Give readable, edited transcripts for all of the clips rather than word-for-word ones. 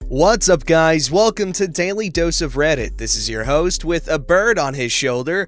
What's up, guys? Welcome to Daily Dose of Reddit. This is your host with a bird on his shoulder.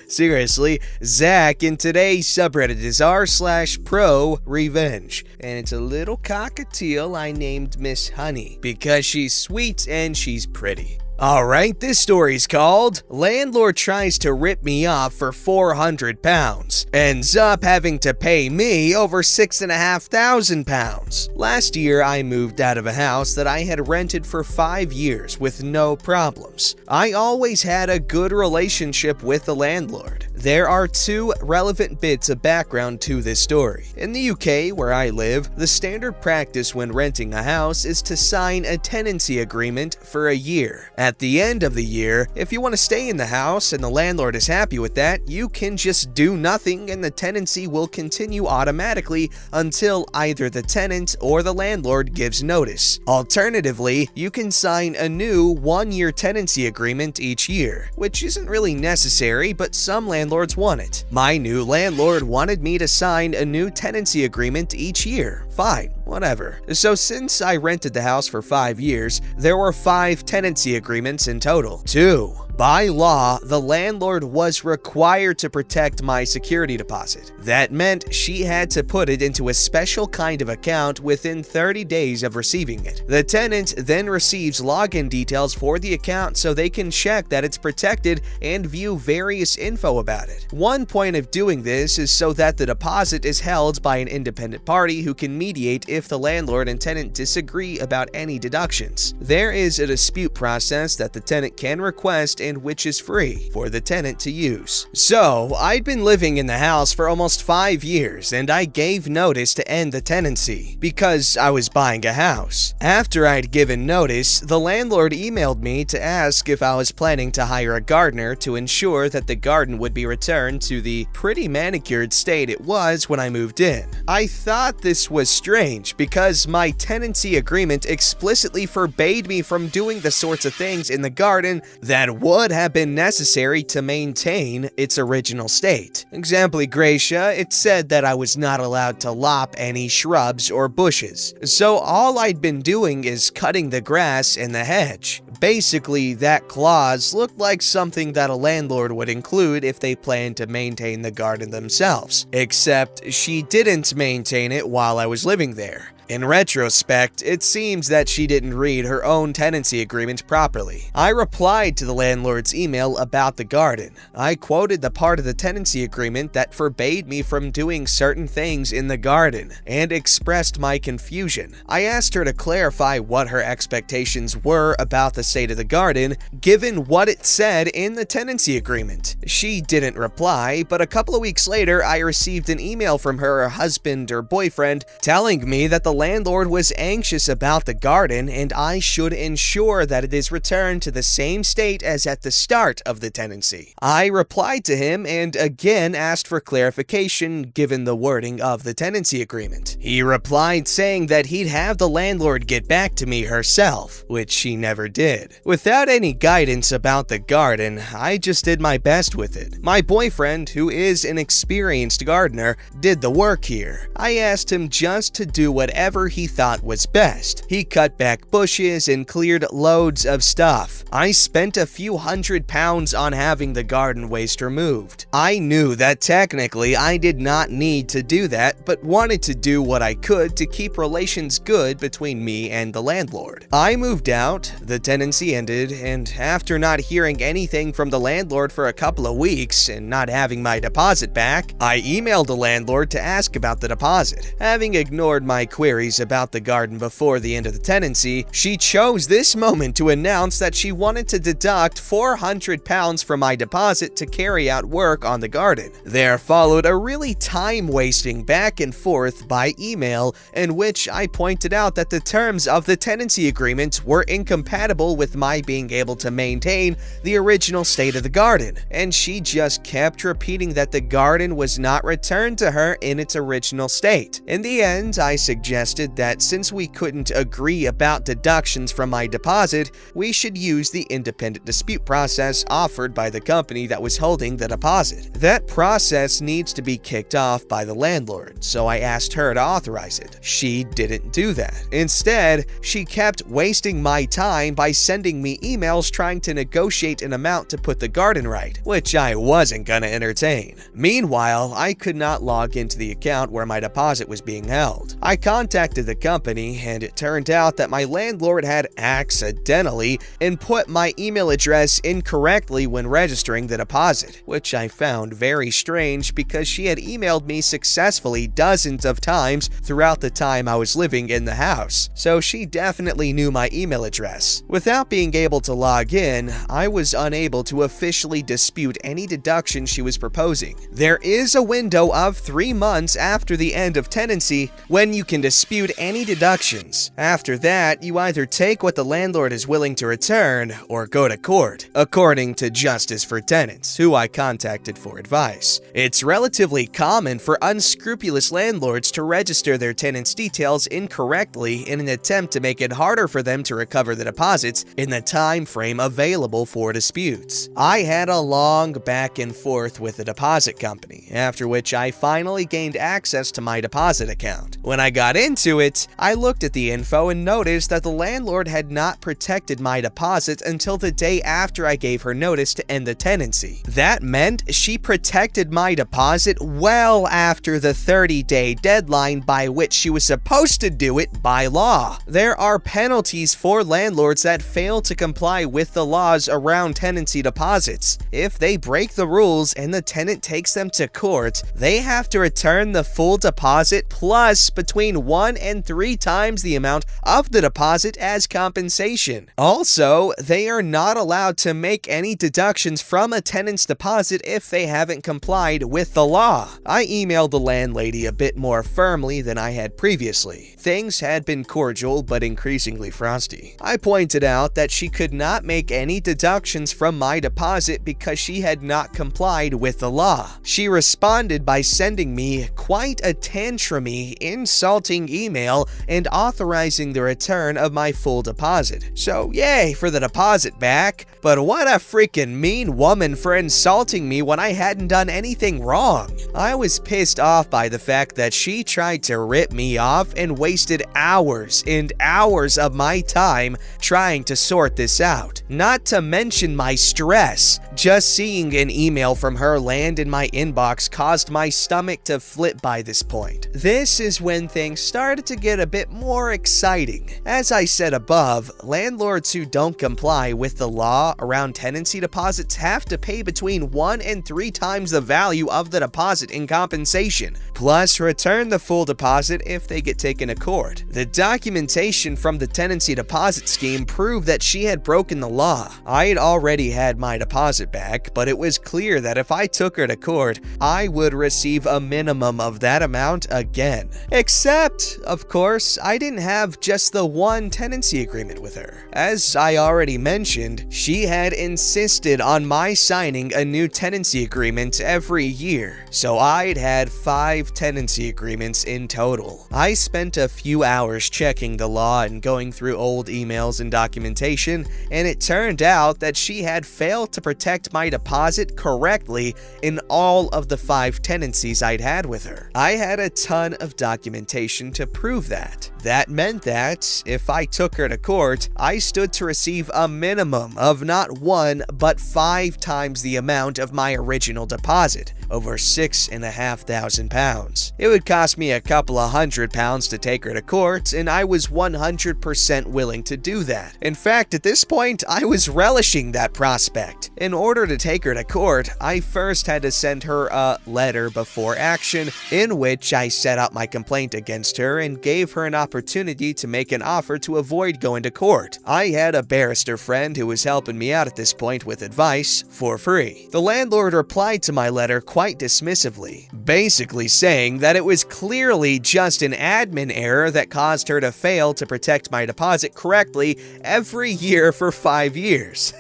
Seriously, Zach, and today's subreddit is r/ProRevenge. And it's a little cockatiel I named Miss Honey because she's sweet and she's pretty. Alright, this story's called Landlord Tries to Rip Me Off for £400, ends up having to pay me over £6,500. Last year, I moved out of a house that I had rented for 5 years with no problems. I always had a good relationship with the landlord. There are two relevant bits of background to this story. In the UK, where I live, the standard practice when renting a house is to sign a tenancy agreement for a year. At the end of the year, if you want to stay in the house and the landlord is happy with that, you can just do nothing and the tenancy will continue automatically until either the tenant or the landlord gives notice. Alternatively, you can sign a new 1-year tenancy agreement each year, which isn't really necessary, but some landlords want it. My new landlord wanted me to sign a new tenancy agreement each year. Fine, whatever. So since I rented the house for 5 years, there were 5 tenancy agreements in total. 2. By law, the landlord was required to protect my security deposit. That meant she had to put it into a special kind of account within 30 days of receiving it. The tenant then receives login details for the account so they can check that it's protected and view various info about it. One point of doing this is so that the deposit is held by an independent party who can mediate if the landlord and tenant disagree about any deductions. There is a dispute process that the tenant can request and which is free for the tenant to use. So, I'd been living in the house for almost 5 years and I gave notice to end the tenancy because I was buying a house. After I'd given notice, the landlord emailed me to ask if I was planning to hire a gardener to ensure that the garden would be returned to the pretty manicured state it was when I moved in. I thought this was strange because my tenancy agreement explicitly forbade me from doing the sorts of things in the garden that would have been necessary to maintain its original state. Exempli Gratia, it said that I was not allowed to lop any shrubs or bushes. So all I'd been doing is cutting the grass and the hedge. Basically, that clause looked like something that a landlord would include if they planned to maintain the garden themselves, except she didn't maintain it while I was living there. In retrospect, it seems that she didn't read her own tenancy agreement properly. I replied to the landlord's email about the garden. I quoted the part of the tenancy agreement that forbade me from doing certain things in the garden and expressed my confusion. I asked her to clarify what her expectations were about the state of the garden, given what it said in the tenancy agreement. She didn't reply, but a couple of weeks later, I received an email from her husband or boyfriend telling me that the landlord was anxious about the garden and I should ensure that it is returned to the same state as at the start of the tenancy. I replied to him and again asked for clarification given the wording of the tenancy agreement. He replied saying that he'd have the landlord get back to me herself, which she never did. Without any guidance about the garden, I just did my best with it. My boyfriend, who is an experienced gardener, did the work here. I asked him just to do whatever he thought was best. He cut back bushes and cleared loads of stuff. I spent a few £100 on having the garden waste removed. I knew that technically I did not need to do that, but wanted to do what I could to keep relations good between me and the landlord. I moved out, the tenancy ended, and after not hearing anything from the landlord for a couple of weeks and not having my deposit back, I emailed the landlord to ask about the deposit. Having ignored my queries about the garden before the end of the tenancy, she chose this moment to announce that she wanted to deduct £400 from my deposit to carry out work on the garden. There followed a really time-wasting back and forth by email in which I pointed out that the terms of the tenancy agreement were incompatible with my being able to maintain the original state of the garden, and she just kept repeating that the garden was not returned to her in its original state. In the end, I suggested that since we couldn't agree about deductions from my deposit, we should use the independent dispute process offered by the company that was holding the deposit. That process needs to be kicked off by the landlord, so I asked her to authorize it. She didn't do that. Instead, she kept wasting my time by sending me emails trying to negotiate an amount to put the garden right, which I wasn't gonna entertain. Meanwhile, I could not log into the account where my deposit was being held. I contacted the company, and it turned out that my landlord had accidentally input my email address incorrectly when registering the deposit, which I found very strange because she had emailed me successfully dozens of times throughout the time I was living in the house, so she definitely knew my email address. Without being able to log in, I was unable to officially dispute any deduction she was proposing. There is a window of 3 months after the end of tenancy when you can dispute any deductions. After that, you either take what the landlord is willing to return or go to court, according to Justice for Tenants, who I contacted for advice. It's relatively common for unscrupulous landlords to register their tenants' details incorrectly in an attempt to make it harder for them to recover the deposits in the time frame available for disputes. I had a long back and forth with the deposit company, after which I finally gained access to my deposit account. When I got into it, I looked at the info and noticed that the landlord had not protected my deposit until the day after I gave her notice to end the tenancy. That meant she protected my deposit well after the 30-day deadline by which she was supposed to do it by law. There are penalties for landlords that fail to comply with the laws around tenancy deposits. If they break the rules and the tenant takes them to court, they have to return the full deposit plus between 1 and 3 times the amount of the deposit as compensation. Also, they are not allowed to make any deductions from a tenant's deposit if they haven't complied with the law. I emailed the landlady a bit more firmly than I had previously. Things had been cordial but increasingly frosty. I pointed out that she could not make any deductions from my deposit because she had not complied with the law. She responded by sending me quite a tantrumy, insulting email and authorizing the return of my full deposit. So yay for the deposit back, but what a freaking mean woman for insulting me when I hadn't done anything wrong. I was pissed off by the fact that she tried to rip me off and wasted hours and hours of my time trying to sort this out. Not to mention my stress. Just seeing an email from her land in my inbox caused my stomach to flip by this point. This is when things started to get a bit more exciting. As I said above, landlords who don't comply with the law around tenancy deposits have to pay between 1 and 3 times the value of the deposit in compensation, plus return the full deposit if they get taken to court. The documentation from the tenancy deposit scheme proved that she had broken the law. I had already had my deposit back, but it was clear that if I took her to court, I would receive a minimum of that amount again. Except, of course, I didn't have just the one tenancy agreement with her. As I already mentioned, she had insisted on my signing a new tenancy agreement every year, so I'd had 5 tenancy agreements in total. I spent a few hours checking the law and going through old emails and documentation, and it turned out that she had failed to protect my deposit correctly in all of the 5 tenancies I'd had with her. I had a ton of documentation to prove that. That meant that, if I took her to court, I stood to receive a minimum of not 1 but 5 times the amount of my original deposit, over £6,500. It would cost me a couple of £100 to take her to court, and I was 100% willing to do that. In fact, at this point, I was relishing that prospect. In order to take her to court, I first had to send her a letter before action, in which I set out my complaint against her and gave her an opportunity to make an offer to avoid going to court. I had a barrister friend who was helping me out at this point with advice for free. The landlord replied to my letter quite dismissively, basically saying that it was clearly just an admin error that caused her to fail to protect my deposit correctly every year for 5 years.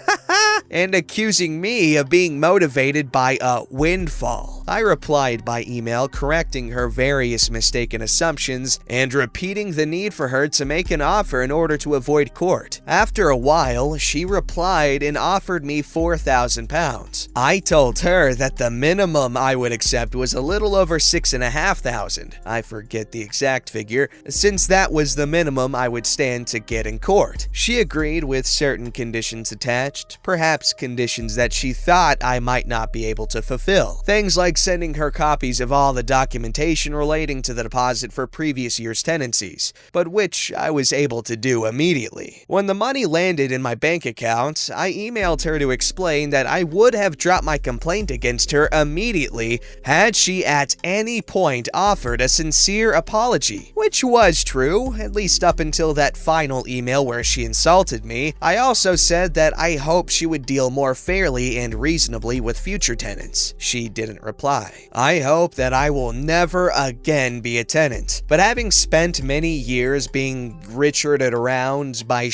and accusing me of being motivated by a windfall. I replied by email correcting her various mistaken assumptions and repeating the need for her to make an offer in order to avoid court. After a while, she replied and offered me £4,000. I told her that the minimum I would accept was a little over $6,500. I forget the exact figure, since that was the minimum I would stand to get in court. She agreed with certain conditions attached, perhaps conditions that she thought I might not be able to fulfill. Things like sending her copies of all the documentation relating to the deposit for previous year's tenancies, but which I was able to do immediately. When the money landed in my bank account, I emailed her to explain that I would have dropped my complaint against her immediately had she at any point offered a sincere apology, which was true, at least up until that final email where she insulted me. I also said that I hoped she would deal more fairly and reasonably with future tenants. She didn't reply. I hope that I will never again be a tenant, but having spent many years being richarded around by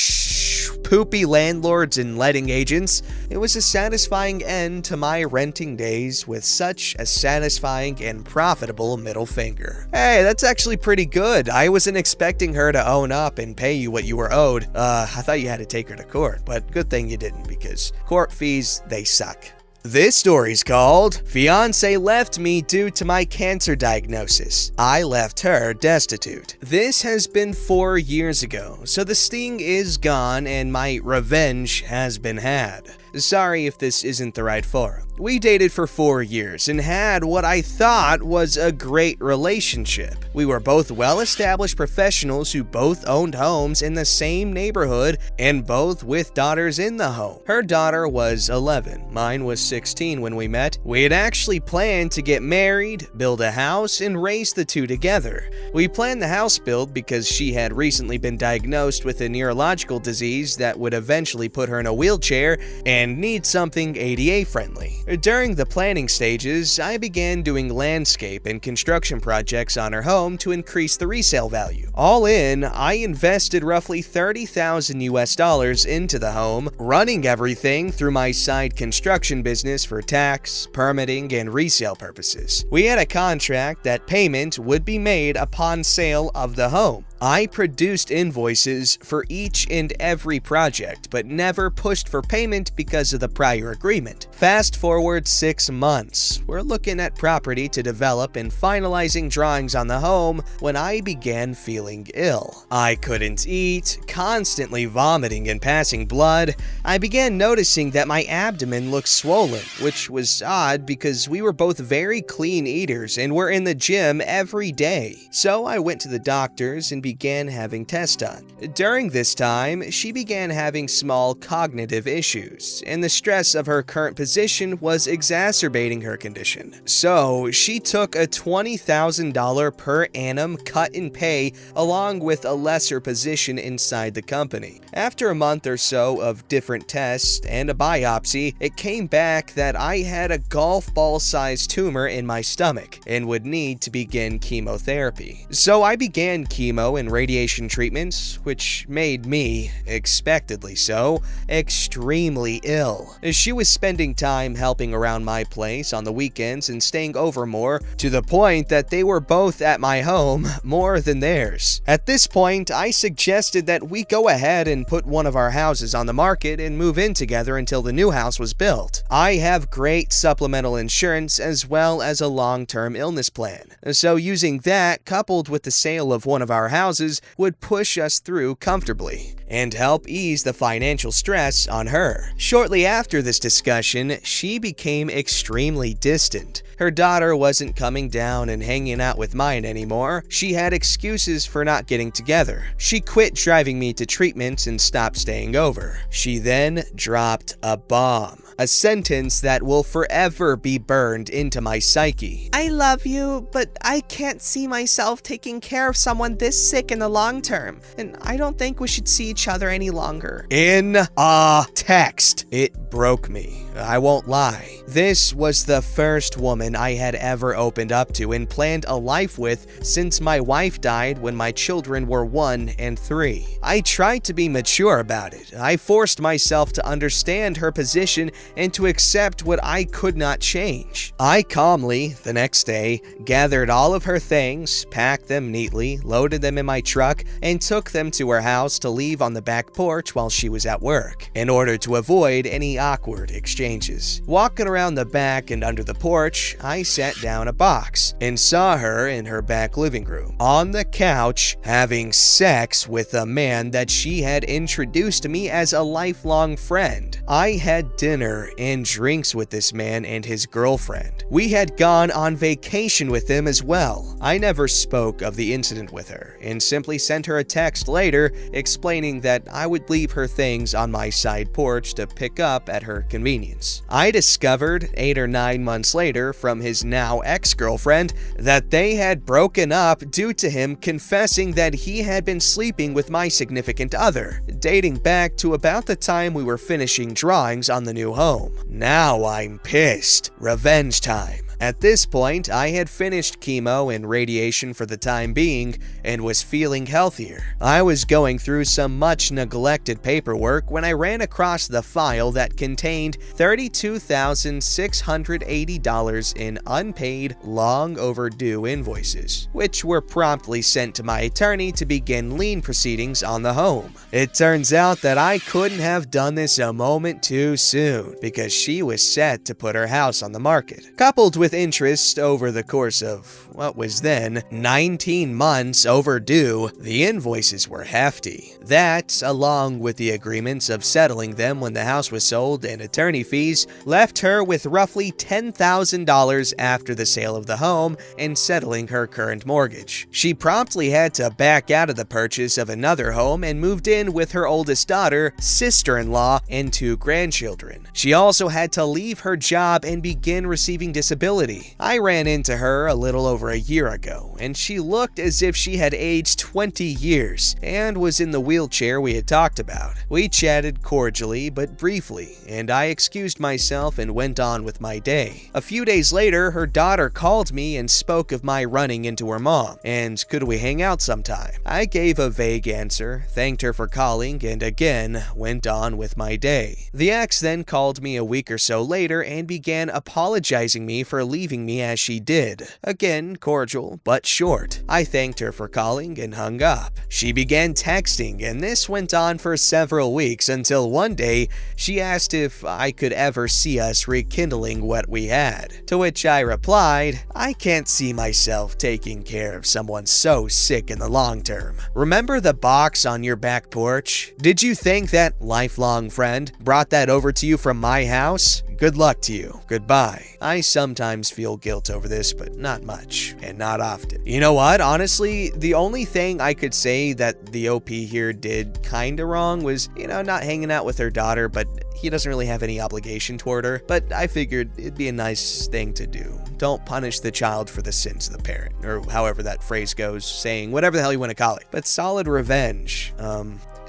poopy landlords and letting agents, it was a satisfying end to my renting days with such a satisfying and profitable middle finger. Hey, that's actually pretty good. I wasn't expecting her to own up and pay you what you were owed. I thought you had to take her to court, but good thing you didn't, because court fees, they suck. This story's called Fiancé Left Me Due to My Cancer Diagnosis. I Left Her Destitute. This has been 4 years ago, so the sting is gone and my revenge has been had. Sorry if this isn't the right forum. We dated for 4 years and had what I thought was a great relationship. We were both well-established professionals who both owned homes in the same neighborhood and both with daughters in the home. Her daughter was 11, mine was 16 when we met. We had actually planned to get married, build a house, and raise the two together. We planned the house build because she had recently been diagnosed with a neurological disease that would eventually put her in a wheelchair and need something ADA-friendly. During the planning stages, I began doing landscape and construction projects on her home to increase the resale value. All in, I invested roughly $30,000 into the home, running everything through my side construction business for tax, permitting, and resale purposes. We had a contract that payment would be made upon sale of the home. I produced invoices for each and every project, but never pushed for payment because of the prior agreement. Fast forward 6 months. We're looking at property to develop and finalizing drawings on the home when I began feeling ill. I couldn't eat, constantly vomiting and passing blood. I began noticing that my abdomen looked swollen, which was odd because we were both very clean eaters and were in the gym every day. So I went to the doctors and began having tests done. During this time, she began having small cognitive issues, and the stress of her current position was exacerbating her condition. So she took a $20,000 per annum cut in pay along with a lesser position inside the company. After a month or so of different tests and a biopsy, it came back that I had a golf ball-sized tumor in my stomach and would need to begin chemotherapy. So I began chemo and radiation treatments, which made me, expectedly so, extremely ill. She was spending time helping around my place on the weekends and staying over more, to the point that they were both at my home more than theirs. At this point, I suggested that we go ahead and put one of our houses on the market and move in together until the new house was built. I have great supplemental insurance as well as a long-term illness plan, so using that coupled with the sale of one of our houses would push us through comfortably and help ease the financial stress on her. Shortly after this discussion, she became extremely distant. Her daughter wasn't coming down and hanging out with mine anymore. She had excuses for not getting together. She quit driving me to treatments and stopped staying over. She then dropped a bomb. A sentence that will forever be burned into my psyche. I love you, but I can't see myself taking care of someone this sick in the long term, and I don't think we should see each other any longer. In a text. It broke me. I won't lie. This was the first woman I had ever opened up to and planned a life with since my wife died when my children were 1 and 3. I tried to be mature about it. I forced myself to understand her position and to accept what I could not change. I calmly, the next day, gathered all of her things, packed them neatly, loaded them in my truck, and took them to her house to leave on the back porch while she was at work, in order to avoid any awkward exchanges. Walking around the back and under the porch, I sat down a box and saw her in her back living room, on the couch, having sex with a man that she had introduced to me as a lifelong friend. I had dinner and drinks with this man and his girlfriend. We had gone on vacation with them as well. I never spoke of the incident with her and simply sent her a text later explaining that I would leave her things on my side porch to pick up at her convenience. I discovered 8 or 9 months later from his now ex-girlfriend that they had broken up due to him confessing that he had been sleeping with my significant other, dating back to about the time we were finishing drawings on the new home. Now I'm pissed. Revenge time. At this point, I had finished chemo and radiation for the time being and was feeling healthier. I was going through some much neglected paperwork when I ran across the file that contained $32,680 in unpaid, long overdue invoices, which were promptly sent to my attorney to begin lien proceedings on the home. It turns out that I couldn't have done this a moment too soon because she was set to put her house on the market. Coupled with interest over the course of what was then 19 months overdue, the invoices were hefty. That, along with the agreements of settling them when the house was sold and attorney fees, left her with roughly $10,000 after the sale of the home and settling her current mortgage. She promptly had to back out of the purchase of another home and moved in with her oldest daughter, sister-in-law, and 2 grandchildren. She also had to leave her job and begin receiving disability. I ran into her a little over a year ago, and she looked as if she had aged 20 years and was in the wheelchair we had talked about. We chatted cordially but briefly, and I excused myself and went on with my day. A few days later, her daughter called me and spoke of my running into her mom, and could we hang out sometime? I gave a vague answer, thanked her for calling, and again went on with my day. The ex then called me a week or so later and began apologizing me for leaving me as she did. Again, cordial but short. I thanked her for calling and hung up. She began texting, and this went on for several weeks until one day she asked if I could ever see us rekindling what we had. To which I replied, I can't see myself taking care of someone so sick in the long term. Remember the box on your back porch? Did you think that lifelong friend brought that over to you from my house? Good luck to you. Goodbye. I sometimes feel guilt over this, but not much, and not often. You know what? Honestly, the only thing I could say that the OP here did kinda wrong was, not hanging out with her daughter, but he doesn't really have any obligation toward her. But I figured it'd be a nice thing to do. Don't punish the child for the sins of the parent, or however that phrase goes, saying whatever the hell you want to call it. But solid revenge.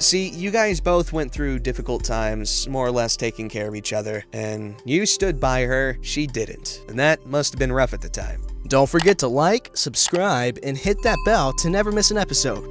See, you guys both went through difficult times, more or less taking care of each other, and you stood by her, she didn't. And that must have been rough at the time. Don't forget to like, subscribe, and hit that bell to never miss an episode.